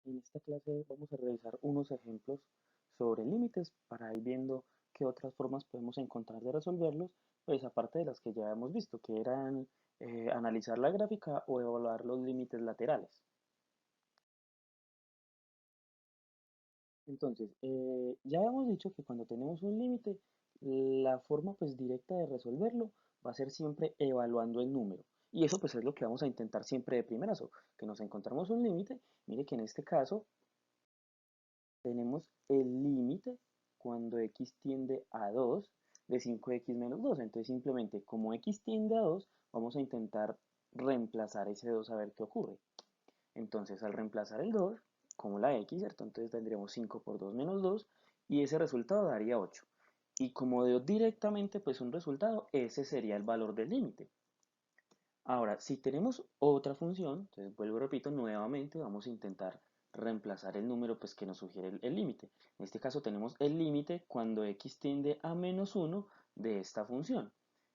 En esta clase vamos a realizar unos ejemplos sobre límites para ir viendo qué otras formas podemos encontrar de resolverlos, pues aparte de las que ya hemos visto, que eran analizar la gráfica o evaluar los límites laterales. Entonces, ya hemos dicho que cuando tenemos un límite, la forma pues directa de resolverlo va a ser siempre evaluando el número. Y eso pues es lo que vamos a intentar siempre de primerazo, que nos encontramos un límite. Mire que en este caso tenemos el límite cuando x tiende a 2 de 5x menos 2. Entonces simplemente como x tiende a 2, vamos a intentar reemplazar ese 2 a ver qué ocurre. Entonces al reemplazar el 2, como la x, ¿cierto? Entonces tendríamos 5 por 2 menos 2 y ese resultado daría 8. Y como dio directamente pues un resultado, ese sería el valor del límite. Ahora, si tenemos otra función, entonces vuelvo y repito, nuevamente vamos a intentar reemplazar el número pues, que nos sugiere el límite. En este caso tenemos el límite cuando x tiende a menos 1 de esta función.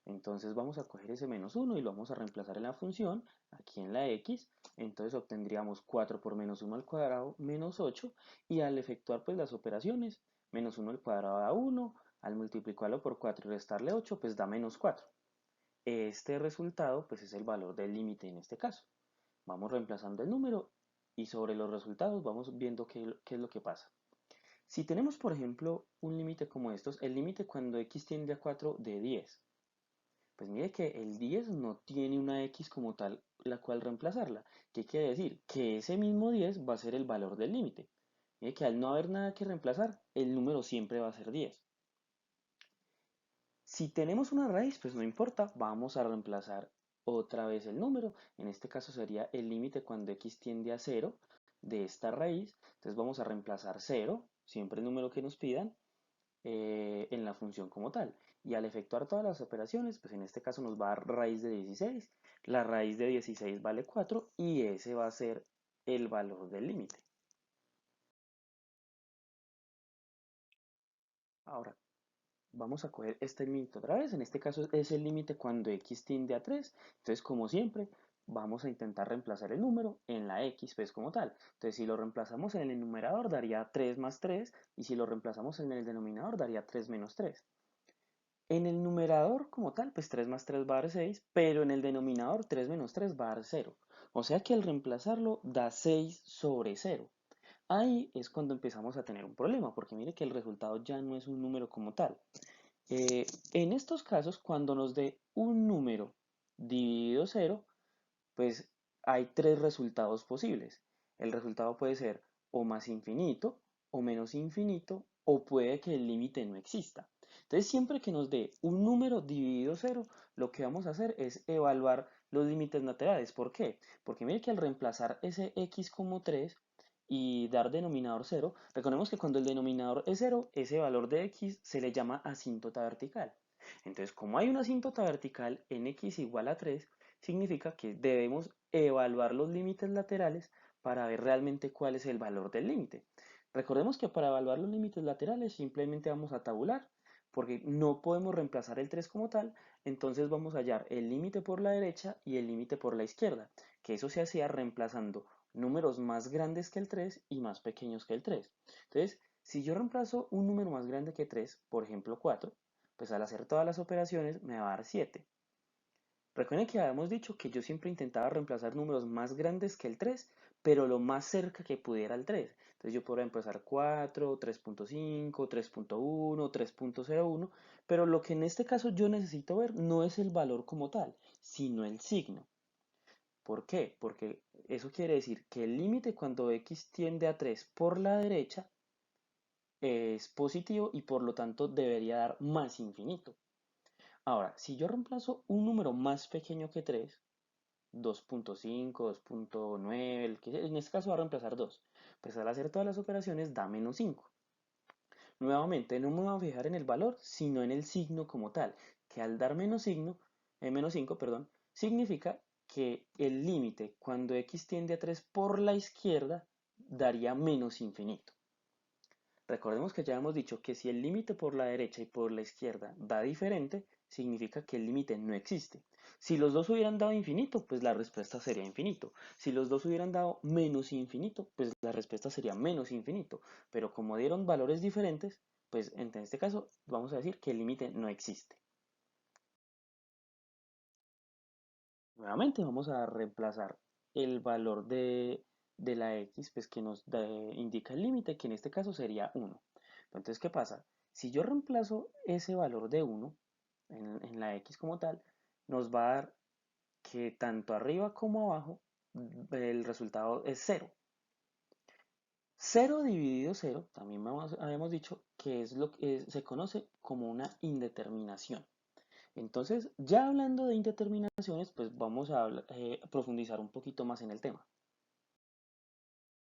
Entonces vamos a coger ese menos 1 y lo vamos a reemplazar en la función, aquí en la x. Entonces obtendríamos 4 por menos 1 al cuadrado menos 8. Y al efectuar pues las operaciones, menos 1 al cuadrado da 1, al multiplicarlo por 4 y restarle 8 pues da menos 4. Este resultado pues es el valor del límite en este caso. Vamos reemplazando el número y sobre los resultados vamos viendo qué es lo que pasa. Si tenemos, por ejemplo, un límite como estos, el límite cuando x tiende a 4 de 10, pues mire que el 10 no tiene una x como tal la cual reemplazarla. ¿Qué quiere decir? Que ese mismo 10 va a ser el valor del límite. Mire que al no haber nada que reemplazar, el número siempre va a ser 10. Si tenemos una raíz, pues no importa, vamos a reemplazar otra vez el número. En este caso sería el límite cuando x tiende a 0 de esta raíz. Entonces vamos a reemplazar 0, siempre el número que nos pidan, en la función como tal. Y al efectuar todas las operaciones, pues en este caso nos va a dar raíz de 16. La raíz de 16 vale 4 y ese va a ser el valor del límite. Ahora, vamos a coger este límite otra vez. En este caso es el límite cuando x tiende a 3. Entonces, como siempre, vamos a intentar reemplazar el número en la x, pues como tal. Entonces, si lo reemplazamos en el numerador, daría 3 más 3. Y si lo reemplazamos en el denominador, daría 3 menos 3. En el numerador, como tal, pues 3 más 3 va a dar 6. Pero en el denominador, 3 menos 3 va a dar 0. O sea que al reemplazarlo, da 6 sobre 0. Ahí es cuando empezamos a tener un problema, porque mire que el resultado ya no es un número como tal. En estos casos, cuando nos dé un número dividido cero, pues hay tres resultados posibles. El resultado puede ser o más infinito, o menos infinito, o puede que el límite no exista. Entonces, siempre que nos dé un número dividido cero, lo que vamos a hacer es evaluar los límites laterales. ¿Por qué? Porque mire que al reemplazar ese x como 3 y dar denominador cero, recordemos que cuando el denominador es cero, ese valor de x se le llama asíntota vertical. Entonces, como hay una asíntota vertical en x igual a 3, significa que debemos evaluar los límites laterales para ver realmente cuál es el valor del límite. Recordemos que para evaluar los límites laterales simplemente vamos a tabular, porque no podemos reemplazar el 3 como tal, entonces vamos a hallar el límite por la derecha y el límite por la izquierda, que eso se hacía reemplazando números más grandes que el 3 y más pequeños que el 3. Entonces, si yo reemplazo un número más grande que 3, por ejemplo 4, pues al hacer todas las operaciones me va a dar 7. Recuerden que habíamos dicho que yo siempre intentaba reemplazar números más grandes que el 3, pero lo más cerca que pudiera al 3. Entonces yo podría empezar 4, 3.5, 3.1, 3.01, pero lo que en este caso yo necesito ver no es el valor como tal, sino el signo. ¿Por qué? Porque eso quiere decir que el límite cuando x tiende a 3 por la derecha es positivo y por lo tanto debería dar más infinito. Ahora, si yo reemplazo un número más pequeño que 3, 2.5, 2.9, en este caso va a reemplazar 2. Pues al hacer todas las operaciones da menos 5. Nuevamente no me voy a fijar en el valor, sino en el signo como tal, que al dar menos 5, perdón, significa que el límite cuando x tiende a 3 por la izquierda daría menos infinito. Recordemos que ya hemos dicho que si el límite por la derecha y por la izquierda da diferente, significa que el límite no existe. Si los dos hubieran dado infinito, pues la respuesta sería infinito. Si los dos hubieran dado menos infinito, pues la respuesta sería menos infinito. Pero como dieron valores diferentes, pues en este caso vamos a decir que el límite no existe. Nuevamente vamos a reemplazar el valor de la x, pues que nos indica el límite, que en este caso sería 1. Entonces, ¿qué pasa? Si yo reemplazo ese valor de 1 en la x como tal, nos va a dar que tanto arriba como abajo el resultado es 0. 0 dividido 0, también habíamos dicho que es lo que se conoce como una indeterminación. Entonces, ya hablando de indeterminaciones, pues vamos a profundizar un poquito más en el tema.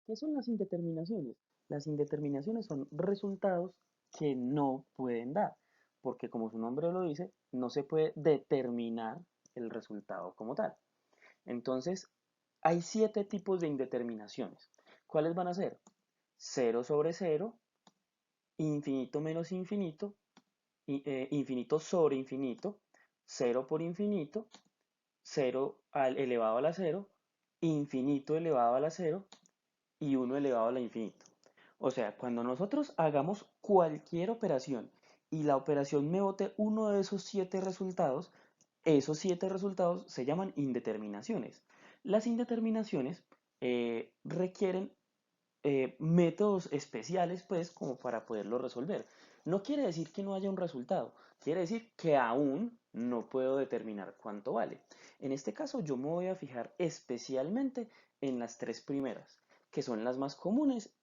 ¿Qué son las indeterminaciones? Las indeterminaciones son resultados que no pueden dar, porque como su nombre lo dice, no se puede determinar el resultado como tal. Entonces, hay 7 tipos de indeterminaciones. ¿Cuáles van a ser? 0 sobre 0, infinito menos infinito, infinito sobre infinito, 0 por infinito, 0 elevado a la 0, infinito elevado a la 0 y 1 elevado a la infinito. O sea, cuando nosotros hagamos cualquier operación y la operación me bote uno de esos 7 resultados se llaman indeterminaciones. Las indeterminaciones requieren métodos especiales, pues, como para poderlo resolver. No quiere decir que no haya un resultado, quiere decir que aún no puedo determinar cuánto vale. En este caso, yo me voy a fijar especialmente en las 3 primeras, que son las más comunes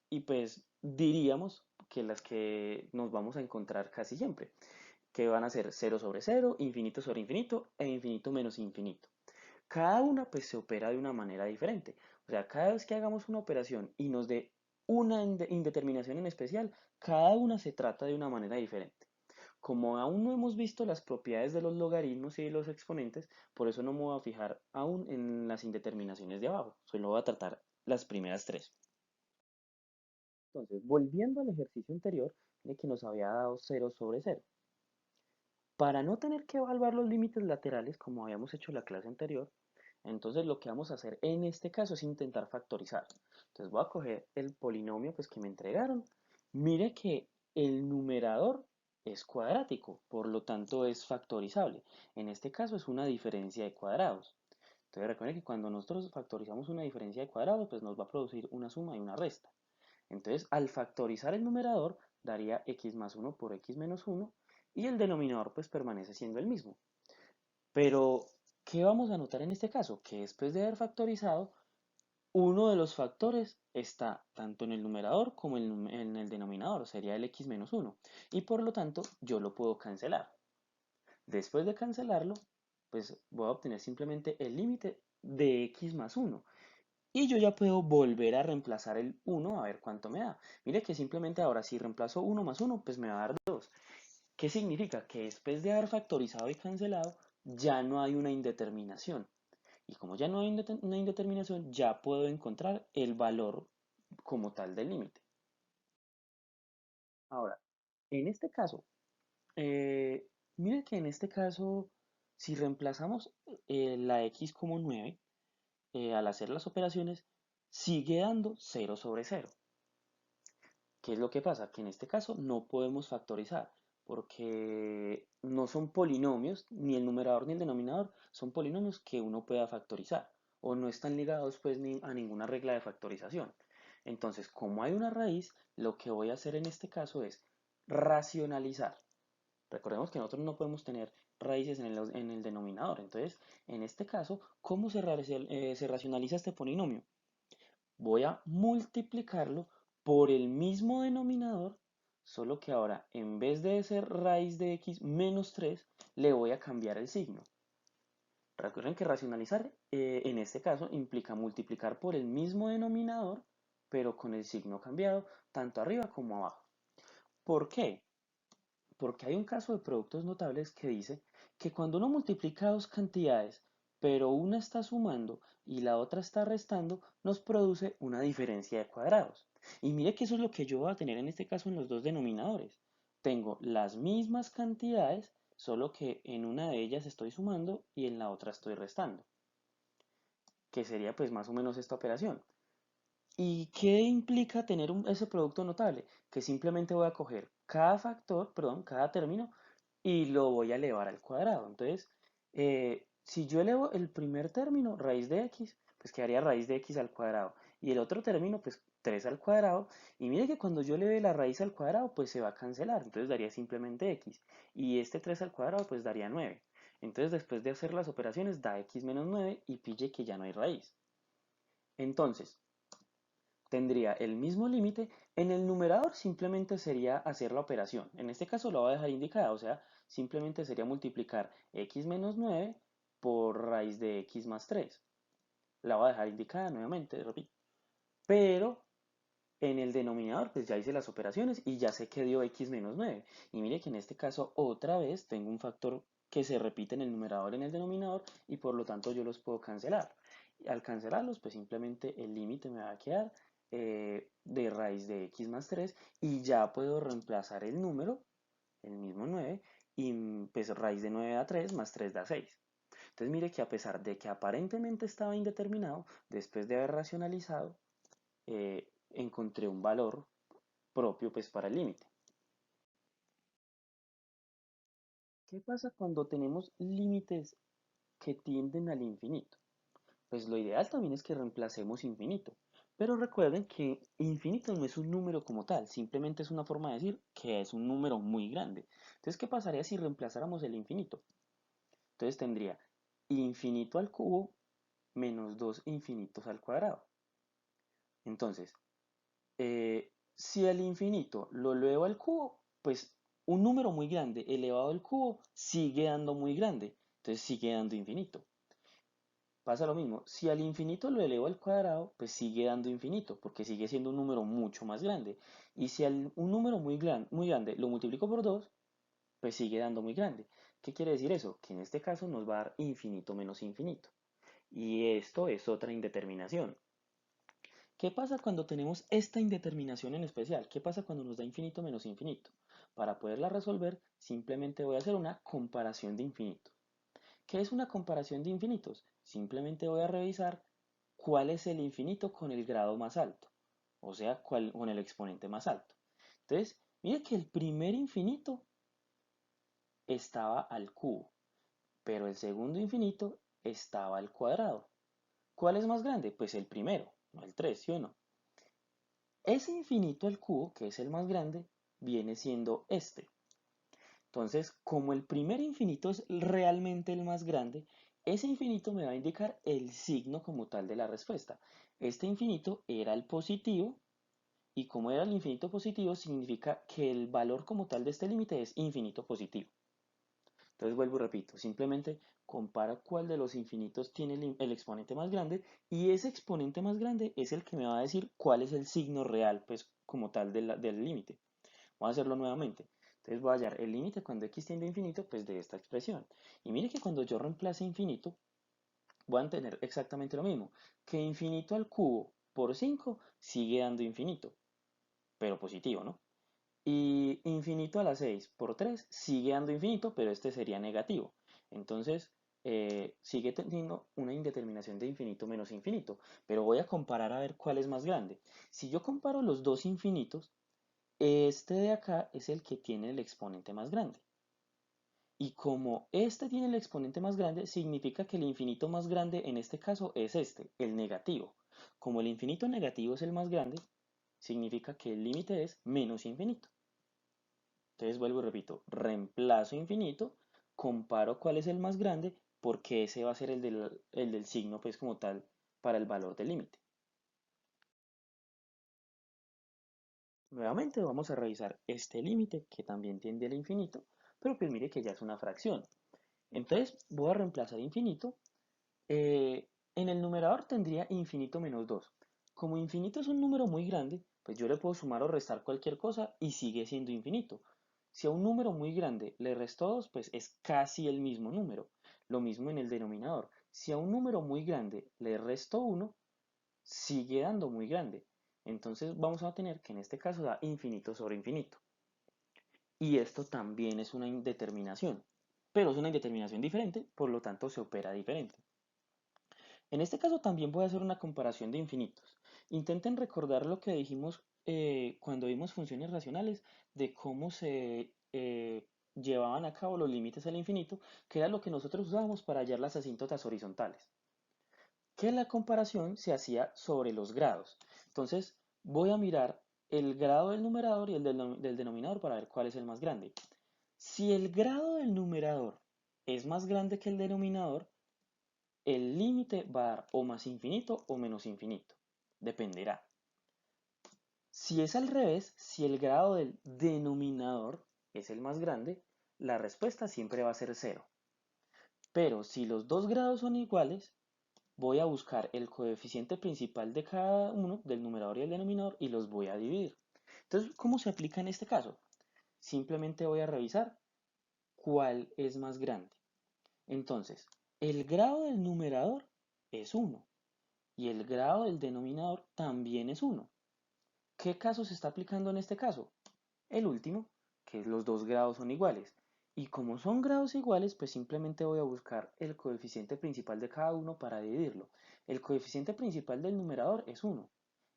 y pues diríamos que las que nos vamos a encontrar casi siempre, que van a ser 0 sobre 0, infinito sobre infinito e infinito menos infinito. Cada una pues se opera de una manera diferente. O sea, cada vez que hagamos una operación y nos dé una indeterminación en especial, cada una se trata de una manera diferente. Como aún no hemos visto las propiedades de los logaritmos y de los exponentes, por eso no me voy a fijar aún en las indeterminaciones de abajo. Solo voy a tratar las primeras 3. Entonces, volviendo al ejercicio anterior, de que nos había dado 0 sobre 0. Para no tener que evaluar los límites laterales, como habíamos hecho en la clase anterior, entonces lo que vamos a hacer en este caso es intentar factorizar. Entonces voy a coger el polinomio pues, que me entregaron. Mire que el numerador es cuadrático, por lo tanto es factorizable. En este caso es una diferencia de cuadrados. Entonces recuerden que cuando nosotros factorizamos una diferencia de cuadrados, pues nos va a producir una suma y una resta. Entonces al factorizar el numerador daría x más 1 por x menos 1 y el denominador pues permanece siendo el mismo. Pero, ¿qué vamos a notar en este caso? Que después de haber factorizado, uno de los factores está tanto en el numerador como en el denominador, sería el x menos 1. Y por lo tanto, yo lo puedo cancelar. Después de cancelarlo, pues voy a obtener simplemente el límite de x más 1. Y yo ya puedo volver a reemplazar el 1 a ver cuánto me da. Mire que simplemente ahora si reemplazo 1 más 1, pues me va a dar 2. ¿Qué significa? Que después de haber factorizado y cancelado, ya no hay una indeterminación. Y como ya no hay una indeterminación, ya puedo encontrar el valor como tal del límite. Ahora, en este caso, miren que en este caso, si reemplazamos la x como 9, al hacer las operaciones, sigue dando 0 sobre 0. ¿Qué es lo que pasa? Que en este caso no podemos factorizar porque no son polinomios, ni el numerador ni el denominador son polinomios que uno pueda factorizar o no están ligados pues ni a ninguna regla de factorización. Entonces, como hay una raíz, lo que voy a hacer en este caso es racionalizar. Recordemos que nosotros no podemos tener raíces en el denominador. Entonces, en este caso, ¿cómo se racionaliza este polinomio? Voy a multiplicarlo por el mismo denominador, solo que ahora en vez de ser raíz de x menos 3, le voy a cambiar el signo. Recuerden que racionalizar en este caso implica multiplicar por el mismo denominador, pero con el signo cambiado, tanto arriba como abajo. ¿Por qué? Porque hay un caso de productos notables que dice que cuando uno multiplica dos cantidades, pero una está sumando y la otra está restando, nos produce una diferencia de cuadrados. Y mire que eso es lo que yo voy a tener en este caso en los dos denominadores. Tengo las mismas cantidades, solo que en una de ellas estoy sumando y en la otra estoy restando, que sería pues más o menos esta operación. ¿Y qué implica tener ese producto notable? Que simplemente voy a coger cada factor, perdón, cada término y lo voy a elevar al cuadrado. Entonces, si yo elevo el primer término, raíz de x, pues quedaría raíz de x al cuadrado. Y el otro término, pues 3 al cuadrado. Y mire que cuando yo eleve la raíz al cuadrado, pues se va a cancelar. Entonces daría simplemente x. Y este 3 al cuadrado, pues daría 9. Entonces, después de hacer las operaciones, da x menos 9 y pille que ya no hay raíz. Entonces, tendría el mismo límite. En el numerador simplemente sería hacer la operación. En este caso lo voy a dejar indicada, o sea, simplemente sería multiplicar x menos 9 por raíz de x más 3. La voy a dejar indicada nuevamente, repito. Pero en el denominador pues ya hice las operaciones y ya sé que dio x menos 9. Y mire que en este caso otra vez tengo un factor que se repite en el numerador y en el denominador y por lo tanto yo los puedo cancelar. Y al cancelarlos pues simplemente el límite me va a quedar de raíz de x más 3 y ya puedo reemplazar el número, el mismo 9, y pues raíz de 9 da 3 más 3 da 6. Entonces mire que a pesar de que aparentemente estaba indeterminado, después de haber racionalizado, encontré un valor propio pues para el límite. ¿Qué pasa cuando tenemos límites que tienden al infinito? Pues lo ideal también es que reemplacemos infinito. Pero recuerden que infinito no es un número como tal, simplemente es una forma de decir que es un número muy grande. Entonces, ¿qué pasaría si reemplazáramos el infinito? Entonces tendría infinito al cubo menos 2 infinitos al cuadrado. Entonces, si el infinito lo elevo al cubo, pues un número muy grande elevado al cubo sigue dando muy grande, entonces sigue dando infinito. Pasa lo mismo, si al infinito lo elevo al cuadrado, pues sigue dando infinito, porque sigue siendo un número mucho más grande. Y si un número muy grande lo multiplico por 2, pues sigue dando muy grande. ¿Qué quiere decir eso? Que en este caso nos va a dar infinito menos infinito. Y esto es otra indeterminación. ¿Qué pasa cuando tenemos esta indeterminación en especial? ¿Qué pasa cuando nos da infinito menos infinito? Para poderla resolver, simplemente voy a hacer una comparación de infinitos. ¿Qué es una comparación de infinitos? Simplemente voy a revisar cuál es el infinito con el grado más alto, o sea, con el exponente más alto. Entonces, mire que el primer infinito estaba al cubo, pero el segundo infinito estaba al cuadrado. ¿Cuál es más grande? Pues el primero, no el 3, ¿sí o no? Ese infinito al cubo, que es el más grande, viene siendo este. Entonces, como el primer infinito es realmente el más grande, ese infinito me va a indicar el signo como tal de la respuesta. Este infinito era el positivo y como era el infinito positivo significa que el valor como tal de este límite es infinito positivo. Entonces vuelvo y repito, simplemente comparo cuál de los infinitos tiene el exponente más grande y ese exponente más grande es el que me va a decir cuál es el signo real, pues como tal del límite. Voy a hacerlo nuevamente. Entonces voy a hallar el límite cuando x tiende a infinito, pues de esta expresión. Y mire que cuando yo reemplace infinito, voy a tener exactamente lo mismo. Que infinito al cubo por 5 sigue dando infinito, pero positivo, ¿no? Y infinito a la 6 por 3 sigue dando infinito, pero este sería negativo. Entonces, sigue teniendo una indeterminación de infinito menos infinito. Pero voy a comparar a ver cuál es más grande. Si yo comparo los dos infinitos, este de acá es el que tiene el exponente más grande. Y como este tiene el exponente más grande, significa que el infinito más grande en este caso es este, el negativo. Como el infinito negativo es el más grande, significa que el límite es menos infinito. Entonces vuelvo y repito, reemplazo infinito, comparo cuál es el más grande, porque ese va a ser el del signo, pues como tal, para el valor del límite. Nuevamente vamos a revisar este límite, que también tiende al infinito, pero pues mire que ya es una fracción. Entonces voy a reemplazar infinito. En el numerador tendría infinito menos 2. Como infinito es un número muy grande, pues yo le puedo sumar o restar cualquier cosa y sigue siendo infinito. Si a un número muy grande le resto 2, pues es casi el mismo número. Lo mismo en el denominador. Si a un número muy grande le resto 1, sigue dando muy grande. Entonces vamos a tener que en este caso da infinito sobre infinito. Y esto también es una indeterminación. pero es una indeterminación diferente, por lo tanto se opera diferente. En este caso también voy a hacer una comparación de infinitos. Intenten recordar lo que dijimos cuando vimos funciones racionales, de cómo se llevaban a cabo los límites al infinito, que era lo que nosotros usábamos para hallar las asíntotas horizontales. Que la comparación se hacía sobre los grados. Entonces voy a mirar el grado del numerador y el del denominador para ver cuál es el más grande. Si el grado del numerador es más grande que el denominador, el límite va a dar o más infinito o menos infinito. Dependerá. Si es al revés, si el grado del denominador es el más grande, la respuesta siempre va a ser cero. Pero si los dos grados son iguales, voy a buscar el coeficiente principal de cada uno, del numerador y el denominador, y los voy a dividir. Entonces, ¿cómo se aplica en este caso? Simplemente voy a revisar cuál es más grande. Entonces, el grado del numerador es 1 y el grado del denominador también es 1. ¿Qué caso se está aplicando en este caso? El último, que los dos grados son iguales. Y como son grados iguales, pues simplemente voy a buscar el coeficiente principal de cada uno para dividirlo. El coeficiente principal del numerador es 1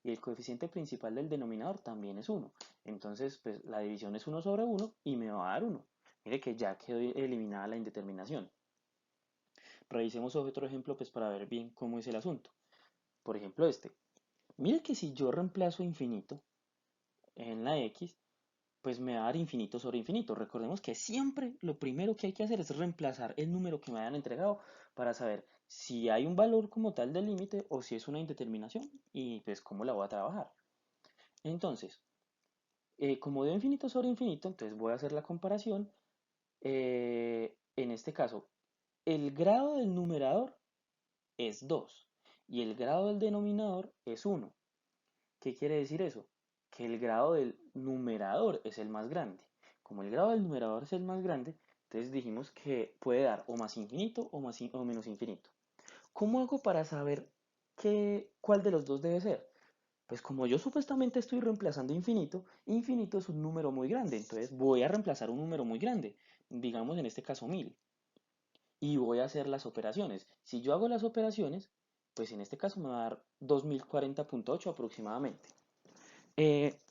y el coeficiente principal del denominador también es 1. Entonces, pues la división es 1 sobre 1 y me va a dar 1. Mire que ya quedó eliminada la indeterminación. Revisemos otro ejemplo pues para ver bien cómo es el asunto. Por ejemplo este. Mire que si yo reemplazo infinito en la x, pues me va a dar infinito sobre infinito. Recordemos que siempre lo primero que hay que hacer es reemplazar el número que me hayan entregado para saber si hay un valor como tal del límite o si es una indeterminación y pues cómo la voy a trabajar. Entonces, como de infinito sobre infinito, entonces voy a hacer la comparación. En este caso, el grado del numerador es 2 y el grado del denominador es 1. ¿Qué quiere decir eso? Que el grado del numerador es el más grande. Como el grado del numerador es el más grande, entonces dijimos que puede dar o más infinito o menos infinito. ¿Cómo hago para saber cuál de los dos debe ser? Pues como yo supuestamente estoy reemplazando infinito, infinito es un número muy grande, entonces voy a reemplazar un número muy grande, digamos en este caso 1000, y voy a hacer las operaciones. Si yo hago las operaciones, pues en este caso me va a dar 2040.8 aproximadamente.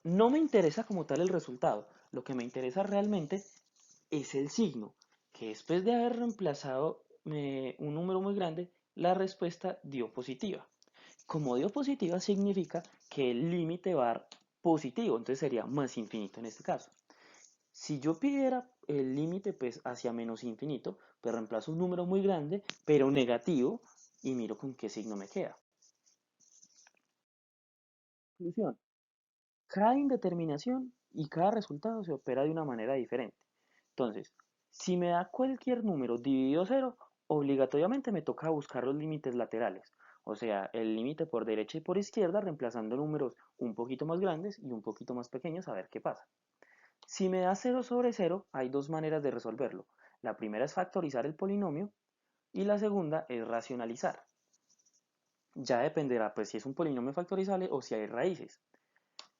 No me interesa como tal el resultado, lo que me interesa realmente es el signo, que después de haber reemplazado un número muy grande, la respuesta dio positiva. Como dio positiva significa que el límite va a dar positivo, entonces sería más infinito en este caso. Si yo pidiera el límite pues hacia menos infinito, pues reemplazo un número muy grande, pero negativo, y miro con qué signo me queda. Conclusión. Cada indeterminación y cada resultado se opera de una manera diferente. Entonces, si me da cualquier número dividido cero, obligatoriamente me toca buscar los límites laterales, o sea, el límite por derecha y por izquierda, reemplazando números un poquito más grandes y un poquito más pequeños a ver qué pasa. Si me da 0 sobre 0, hay dos maneras de resolverlo. La primera es factorizar el polinomio y la segunda es racionalizar. Ya dependerá pues si es un polinomio factorizable o si hay raíces.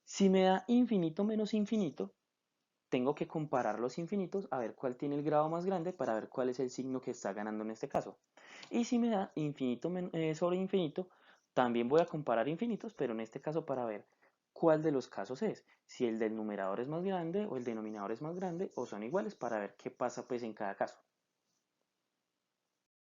Si me da infinito menos infinito, tengo que comparar los infinitos a ver cuál tiene el grado más grande para ver cuál es el signo que está ganando en este caso. Y si me da infinito sobre infinito, también voy a comparar infinitos, pero en este caso para ver cuál de los casos es, si el del numerador es más grande o el denominador es más grande o son iguales para ver qué pasa pues en cada caso.